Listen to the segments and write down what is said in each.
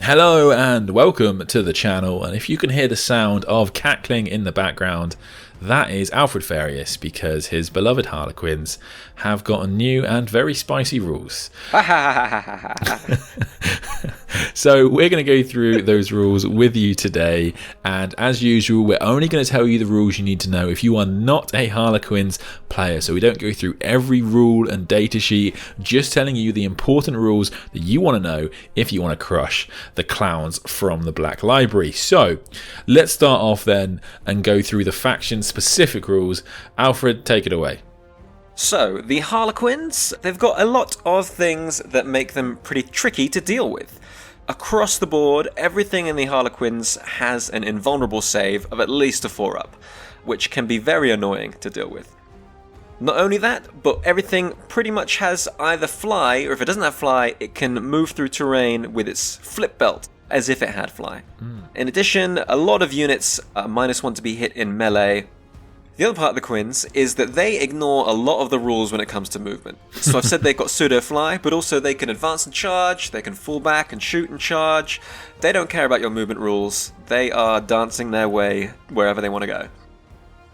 Hello and welcome to the channel, and if you can hear the sound of cackling in the background, that is Alfred Farius because his beloved Harlequins have gotten new and very spicy rules. So we're going to go through those rules with you today, and as usual we're only going to tell you the rules you need to know if you are not a Harlequins player. So we don't go through every rule and datasheet, just telling you the important rules that you want to know if you want to crush the clowns from the Black Library. So let's start off then and go through the faction specific rules. Alfred, take it away. So, the Harlequins, they've got a lot of things that make them pretty tricky to deal with. Across the board, everything in the Harlequins has an invulnerable save of at least a 4-up, which can be very annoying to deal with. Not only that, but everything pretty much has either fly, or if it doesn't have fly, it can move through terrain with its flip belt, as if it had fly. In addition, a lot of units are -1 to be hit in melee. The other part of the Quins is that they ignore a lot of the rules when it comes to movement. So I've said they've got pseudo-fly, but also they can advance and charge, they can fall back and shoot and charge. They don't care about your movement rules. They are dancing their way wherever they want to go.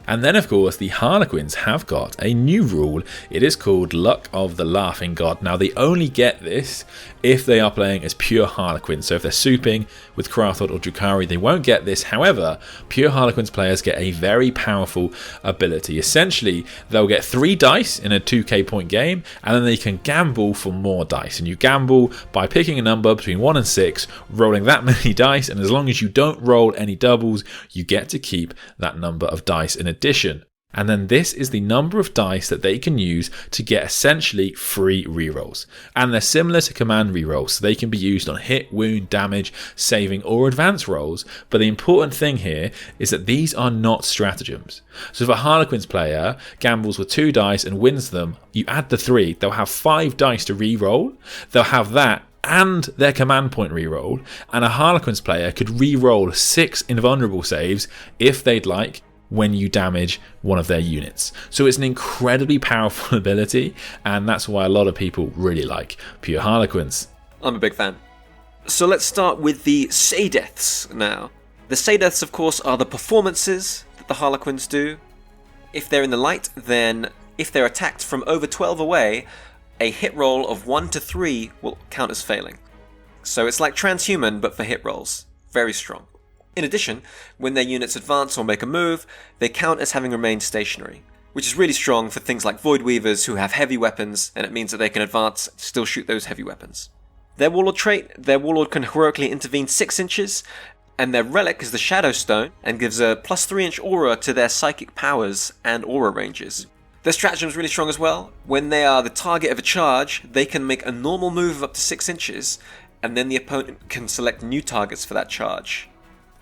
And then, of course, the Harlequins have got a new rule. It is called Luck of the Laughing God. Now, they only get this if they are playing as pure Harlequins. So if they're souping with Krathod or Drukhari, they won't get this. However, pure Harlequins players get a very powerful ability. Essentially, they'll get 3 dice in a 2k point game, and then they can gamble for more dice. And you gamble by picking a number between 1 and 6, rolling that many dice, and as long as you don't roll any doubles, you get to keep that number of dice in addition. And then this is the number of dice that they can use to get essentially free rerolls. And they're similar to command rerolls, so they can be used on hit, wound, damage, saving, or advance rolls. But the important thing here is that these are not stratagems. So if a Harlequins player gambles with 2 dice and wins them, you add the 3, they'll have 5 dice to reroll. They'll have that and their command point reroll, and a Harlequins player could reroll 6 invulnerable saves if they'd like, when you damage one of their units. So it's an incredibly powerful ability, and that's why a lot of people really like pure Harlequins. I'm a big fan. So let's start with the Saedaths now. The Saedaths, of course, are the performances that the Harlequins do. If they're in the light, then if they're attacked from over 12 away, a hit roll of 1 to 3 will count as failing. So it's like transhuman, but for hit rolls. Very strong. In addition, when their units advance or make a move, they count as having remained stationary, which is really strong for things like Void Weavers who have heavy weapons, and it means that they can advance and still shoot those heavy weapons. Their Warlord trait, their Warlord can heroically intervene 6 inches, and their Relic is the Shadow Stone and gives a plus 3-inch aura to their psychic powers and aura ranges. Their stratagem is really strong as well. When they are the target of a charge, they can make a normal move of up to 6 inches, and then the opponent can select new targets for that charge.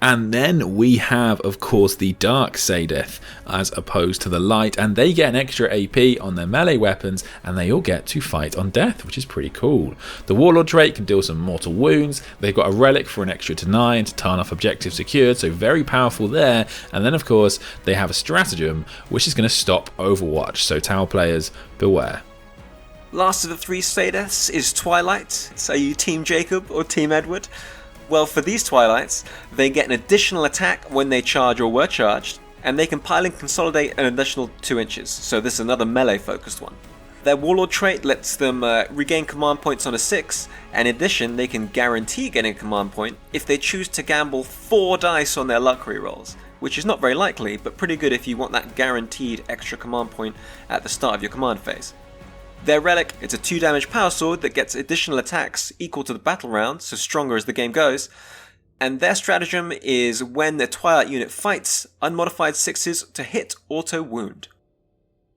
And then we have, of course, the Dark Saedath as opposed to the Light, and they get an extra AP on their melee weapons, and they all get to fight on death, which is pretty cool. The Warlord trait can deal some mortal wounds. They've got a Relic for an extra to 9 to turn off objectives secured, so very powerful there. And then, of course, they have a stratagem, which is going to stop Overwatch, so Tau players, beware. Last of the 3 Saedaths is Twilight. So are you Team Jacob or Team Edward? Well, for these Twilights, they get an additional attack when they charge or were charged, and they can pile and consolidate an additional 2 inches, so this is another melee-focused one. Their Warlord trait lets them regain command points on a 6, and in addition, they can guarantee getting a command point if they choose to gamble 4 dice on their luck rerolls, which is not very likely, but pretty good if you want that guaranteed extra command point at the start of your command phase. Their Relic, it's a 2 damage power sword that gets additional attacks equal to the battle round, so stronger as the game goes. And their stratagem is when their Twilight unit fights, unmodified 6s to hit auto wound.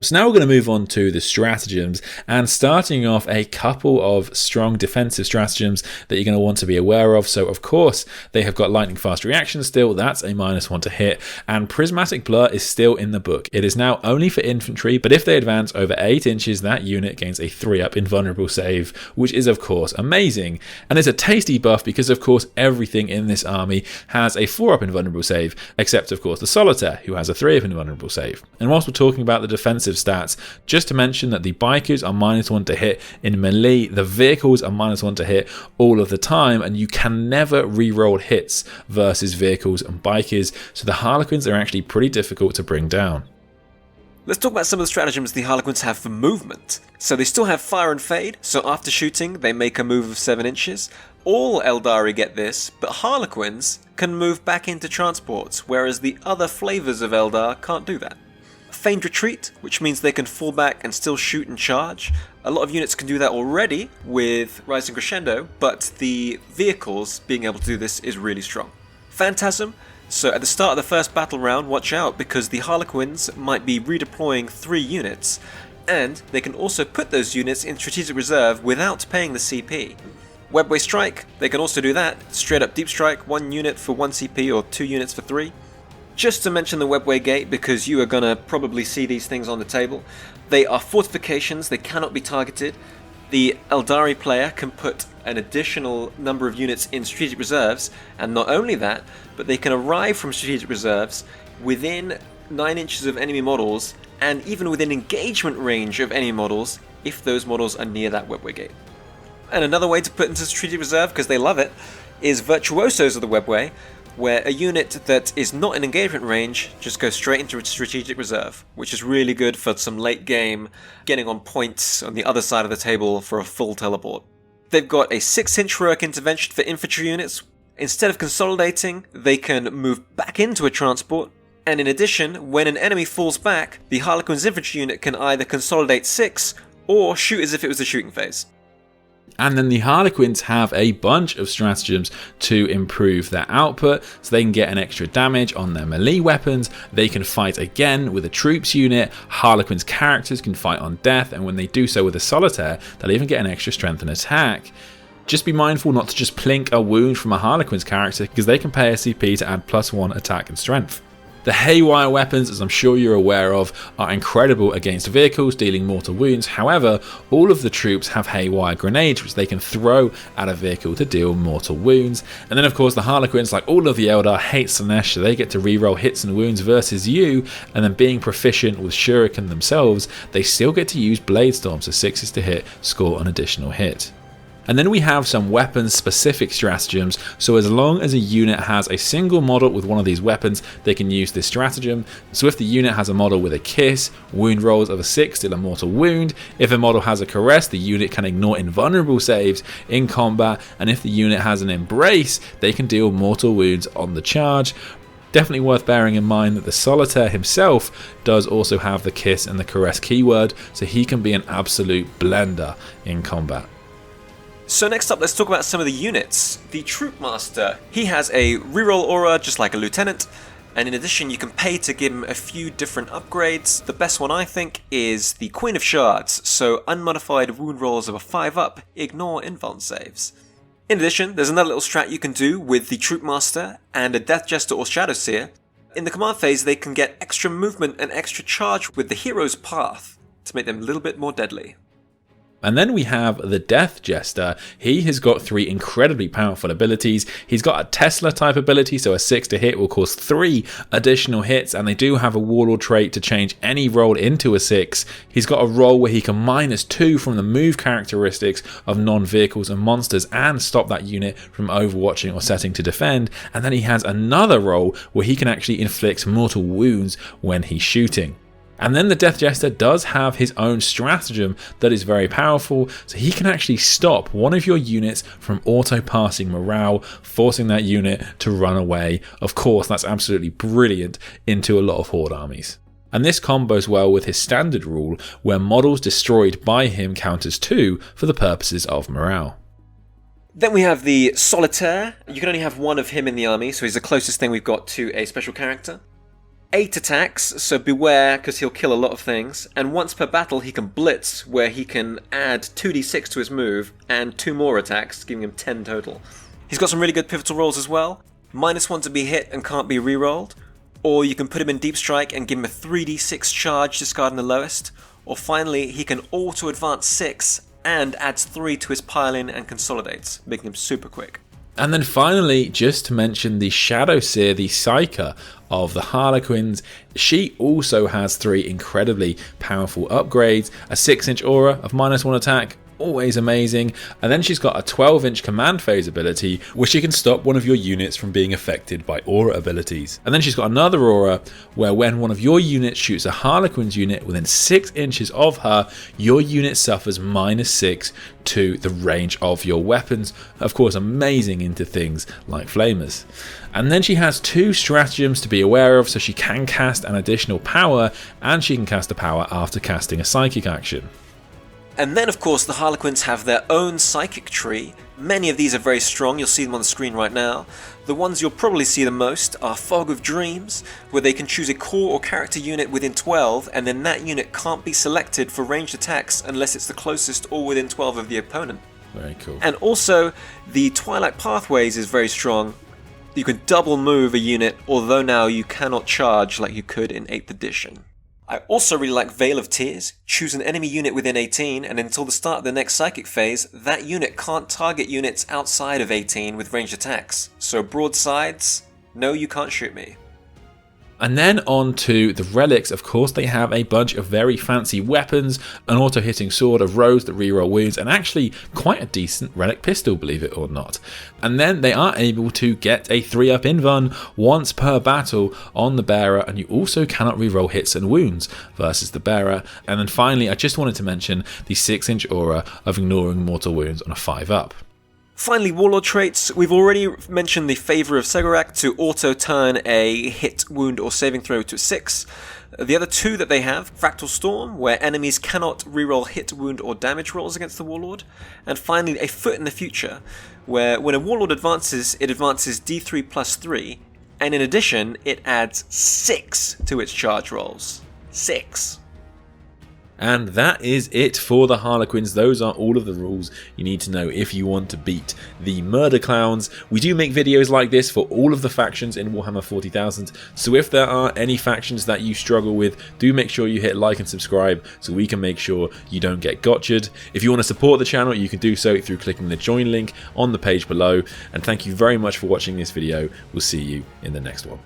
So now we're going to move on to the stratagems, and starting off a couple of strong defensive stratagems that you're going to want to be aware of. So of course they have got lightning fast reaction still, that's a -1 to hit, and prismatic blur is still in the book. It is now only for infantry, but if they advance over 8 inches, that unit gains a 3-up invulnerable save, which is of course amazing. And it's a tasty buff because of course everything in this army has a 4-up invulnerable save, except of course the Solitaire, who has a 3-up invulnerable save. And whilst we're talking about the defensive defensive stats. Just to mention that the bikers are -1 to hit in melee, the vehicles are -1 to hit all of the time, and you can never reroll hits versus vehicles and bikers, so the Harlequins are actually pretty difficult to bring down. Let's talk about some of the stratagems the Harlequins have for movement. So they still have Fire and Fade, so after shooting they make a move of 7 inches. All Eldari get this, but Harlequins can move back into transports, whereas the other flavours of Eldar can't do that. Feigned Retreat, which means they can fall back and still shoot and charge. A lot of units can do that already with Rising Crescendo, but the vehicles being able to do this is really strong. Phantasm. So at the start of the first battle round, watch out, because the Harlequins might be redeploying 3 units, and they can also put those units in strategic reserve without paying the CP. Webway Strike, they can also do that, straight up deep strike, 1 unit for 1 CP or 2 units for 3. Just to mention the Webway Gate, because you are going to probably see these things on the table, they are fortifications, they cannot be targeted. The Eldari player can put an additional number of units in strategic reserves, and not only that, but they can arrive from strategic reserves within 9 inches of enemy models, and even within engagement range of enemy models, if those models are near that Webway Gate. And another way to put into strategic reserve, because they love it, is Virtuosos of the Webway, where a unit that is not in engagement range just goes straight into strategic reserve, which is really good for some late game, getting on points on the other side of the table for a full teleport. They've got a 6-inch heroic intervention for infantry units. Instead of consolidating, they can move back into a transport, and in addition, when an enemy falls back, the Harlequins infantry unit can either consolidate 6 or shoot as if it was the shooting phase. And then the Harlequins have a bunch of stratagems to improve their output, so they can get an extra damage on their melee weapons, they can fight again with a troops unit, Harlequins characters can fight on death, and when they do so with a solitaire, they'll even get an extra strength and attack. Just be mindful not to just plink a wound from a Harlequins character, because they can pay a CP to add +1 attack and strength. The Haywire weapons, as I'm sure you're aware of, are incredible against vehicles, dealing mortal wounds. However, all of the troops have Haywire grenades, which they can throw at a vehicle to deal mortal wounds. And then, of course, the Harlequins, like all of the Eldar, hate Slaanesh, so they get to reroll hits and wounds versus you. And then, being proficient with Shuriken themselves, they still get to use Blade Storm, so 6s to hit, score an additional hit. And then we have some weapon-specific stratagems, so as long as a unit has a single model with one of these weapons, they can use this stratagem. So if the unit has a model with a kiss, wound rolls of a 6 deal a mortal wound. If a model has a caress, the unit can ignore invulnerable saves in combat, and if the unit has an embrace, they can deal mortal wounds on the charge. Definitely worth bearing in mind that the Solitaire himself does also have the kiss and the caress keyword, so he can be an absolute blender in combat. So next up, let's talk about some of the units. The Troop Master, he has a reroll aura just like a Lieutenant, and in addition you can pay to give him a few different upgrades. The best one I think is the Queen of Shards, so unmodified wound rolls of a 5-up, ignore invuln saves. In addition, there's another little strat you can do with the Troop Master and a Death Jester or Shadow Seer. In the command phase they can get extra movement and extra charge with the Hero's Path to make them a little bit more deadly. And then we have the Death Jester. He has got 3 incredibly powerful abilities. He's got a Tesla type ability, so a 6 to hit will cause 3 additional hits, and they do have a Warlord trait to change any roll into a 6. He's got a roll where he can -2 from the move characteristics of non-vehicles and monsters and stop that unit from overwatching or setting to defend. And then he has another roll where he can actually inflict mortal wounds when he's shooting. And then the Death Jester does have his own stratagem that is very powerful, so he can actually stop one of your units from auto-passing morale, forcing that unit to run away. Of course, that's absolutely brilliant into a lot of Horde armies. And this combos well with his standard rule, where models destroyed by him counters 2 for the purposes of morale. Then we have the Solitaire. You can only have one of him in the army, so he's the closest thing we've got to a special character. 8 attacks, so beware because he'll kill a lot of things, and once per battle he can blitz, where he can add 2d6 to his move and 2 more attacks, giving him 10 total. He's got some really good pivotal rolls as well, -1 to be hit and can't be rerolled, or you can put him in deep strike and give him a 3d6 charge, discarding the lowest, or finally he can auto advance 6 and adds 3 to his pile-in and consolidates, making him super quick. And then finally, just to mention the Shadow Seer, the Psyker of the Harlequins, she also has 3 incredibly powerful upgrades, a 6-inch aura of -1 attack, always amazing, and then she's got a 12-inch command phase ability where she can stop one of your units from being affected by aura abilities. And then she's got another aura where when one of your units shoots a Harlequins unit within 6 inches of her, your unit suffers -6 to the range of your weapons. Of course, amazing into things like flamers. And then she has 2 stratagems to be aware of, so she can cast an additional power, and she can cast a power after casting a psychic action. And then, of course, the Harlequins have their own psychic tree. Many of these are very strong, you'll see them on the screen right now. The ones you'll probably see the most are Fog of Dreams, where they can choose a core or character unit within 12, and then that unit can't be selected for ranged attacks unless it's the closest or within 12 of the opponent. Very cool. And also, the Twilight Pathways is very strong. You can double move a unit, although now you cannot charge like you could in 8th edition. I also really like Veil of Tears. Choose an enemy unit within 18, and until the start of the next psychic phase, that unit can't target units outside of 18 with ranged attacks. So broadsides, no, you can't shoot me. And then on to the relics. Of course, they have a bunch of very fancy weapons, an auto-hitting sword, a rose that reroll wounds, and actually quite a decent relic pistol, believe it or not. And then they are able to get a 3-up invuln once per battle on the bearer, and you also cannot reroll hits and wounds versus the bearer. And then finally, I just wanted to mention the 6-inch aura of ignoring mortal wounds on a 5-up. Finally, Warlord Traits. We've already mentioned the Favour of Segorak to auto-turn a hit, wound, or saving throw to 6. The other 2 that they have, Fractal Storm, where enemies cannot reroll hit, wound, or damage rolls against the Warlord. And finally, a Foot in the Future, where when a Warlord advances, it advances D3 plus 3, and in addition, it adds 6 to its charge rolls. 6. And that is it for the Harlequins. Those are all of the rules you need to know if you want to beat the Murder Clowns. We do make videos like this for all of the factions in Warhammer 40,000, so if there are any factions that you struggle with, do make sure you hit like and subscribe so we can make sure you don't get gotcha'd. If you want to support the channel, you can do so through clicking the join link on the page below. And thank you very much for watching this video. We'll see you in the next one.